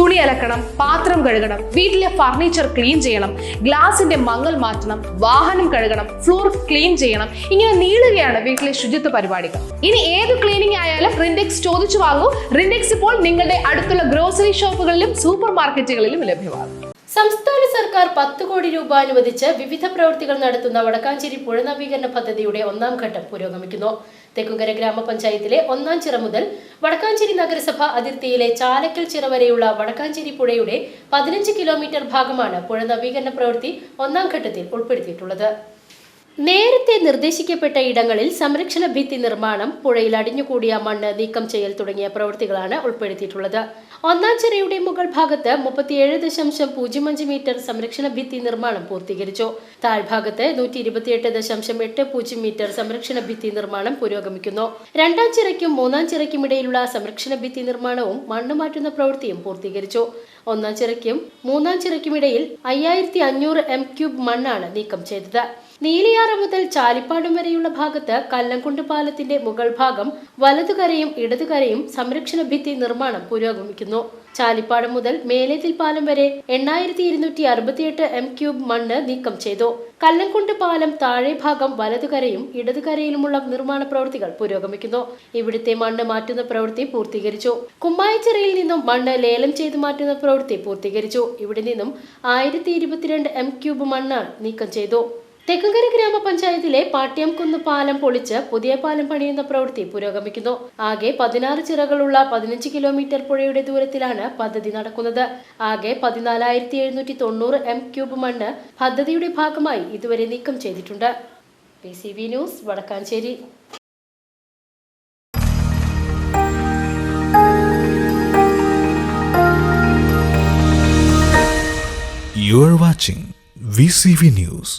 തുണി അലക്കണം, പാത്രം കഴുകണം, വീട്ടിലെ ഫർണിച്ചർ ക്ലീൻ ചെയ്യണം, ഗ്ലാസിന്റെ മങ്ങൽ മാറ്റണം, വാഹനം കഴുകണം, ഫ്ലോർ ക്ലീൻ ചെയ്യണം. ഇങ്ങനെ നീളുകയാണ് വീട്ടിലെ ശുചിത്വ പരിപാടികൾ. ഇനി ഏത് ക്ലീനിങ് ആയാലും റിൻഡെക്സ് ചോദിച്ചു വാങ്ങൂ. റിൻഡെക്സ് ഇപ്പോൾ നിങ്ങളുടെ അടുത്തുള്ള ഗ്രോസറി ഷോപ്പുകളിലും സൂപ്പർ മാർക്കറ്റുകളിലും ലഭ്യമാണ്. സംസ്ഥാന സർക്കാർ 10 കോടി രൂപ അനുവദിച്ച് വിവിധ പ്രവൃത്തികൾ നടത്തുന്ന വടക്കാഞ്ചേരി പുഴ നവീകരണ പദ്ധതിയുടെ 1ാം ഘട്ടം പുരോഗമിക്കുന്നു. തെക്കുംകര ഗ്രാമപഞ്ചായത്തിലെ 1ാം ചിറ മുതൽ വടക്കാഞ്ചേരി നഗരസഭ അതിർത്തിയിലെ ചാലക്കൽ ചിറ വരെയുള്ള വടക്കാഞ്ചേരി പുഴയുടെ 15 കിലോമീറ്റർ ഭാഗമാണ് പുഴ നവീകരണ പ്രവൃത്തി 1ാം ഘട്ടത്തിൽ ഉൾപ്പെടുത്തിയിട്ടുള്ളത്. നേരത്തെ നിർദ്ദേശിക്കപ്പെട്ട ഇടങ്ങളിൽ സംരക്ഷണ ഭിത്തി നിർമ്മാണം, പുഴയിൽ അടിഞ്ഞുകൂടിയ മണ്ണ് നീക്കം ചെയ്യൽ തുടങ്ങിയ പ്രവൃത്തികളാണ് ഉൾപ്പെടുത്തിയിട്ടുള്ളത്. 1ാം ചിറയുടെ മുകൾ ഭാഗത്ത് 37.05 മീറ്റർ സംരക്ഷണ ഭിത്തി നിർമ്മാണം പൂർത്തീകരിച്ചു. താഴ്ഭാഗത്ത് 128.80 മീറ്റർ സംരക്ഷണ ഭിത്തി നിർമ്മാണം പുരോഗമിക്കുന്നു. 2ാം ചിറയ്ക്കും 3ാം ചിറയ്ക്കും ഇടയിലുള്ള സംരക്ഷണ ഭിത്തി നിർമ്മാണവും മണ്ണ് മാറ്റുന്ന പ്രവൃത്തിയും പൂർത്തീകരിച്ചു. 1ാം ചിറയ്ക്കും 3ാം ചിറയ്ക്കും ഇടയിൽ 5500 m3 മണ്ണാണ് നീക്കം ചെയ്തത്. നീലിയാറ മുതൽ ചാലിപ്പാടം വരെയുള്ള ഭാഗത്ത് കല്ലംകുണ്ട് പാലത്തിന്റെ മുകൾ ഭാഗം വലതുകരയും ഇടതുകരയും സംരക്ഷണ ഭിത്തി നിർമ്മാണം പുരോഗമിക്കുന്നു. ചാലിപ്പാടം മുതൽ മേലേതിൽ പാലം വരെ 8268 m3 മണ്ണ് നീക്കം ചെയ്തു. കല്ലംകുണ്ട് പാലം താഴെ ഭാഗം വലതുകരയും ഇടതുകരയിലുമുള്ള നിർമ്മാണ പ്രവൃത്തികൾ പുരോഗമിക്കുന്നു. ഇവിടുത്തെ മണ്ണ് മാറ്റുന്ന പ്രവൃത്തി പൂർത്തീകരിച്ചു. കുമ്മായച്ചിറയിൽ നിന്നും മണ്ണ് ലേലം ചെയ്ത് മാറ്റുന്ന പ്രവൃത്തി പൂർത്തീകരിച്ചു. ഇവിടെ നിന്നും 1022 m3 മണ്ണ് നീക്കം ചെയ്തു. തെക്കുംകര ഗ്രാമപഞ്ചായത്തിലെ പാട്ട്യംകുന്ന് പാലം പൊളിച്ച് പുതിയ പാലം പണിയുന്ന പ്രവൃത്തി പുരോഗമിക്കുന്നു. ആകെ 16 ചിറകളുള്ള 15 കിലോമീറ്റർ പുഴയുടെ ദൂരത്തിലാണ് പദ്ധതി നടക്കുന്നത്. ആകെ 14,790 m3 മണ്ണ് പദ്ധതിയുടെ ഭാഗമായി ഇതുവരെ നീക്കം ചെയ്തിട്ടുണ്ട്. PCV news, Vadakkanchery. You are watching VCV News.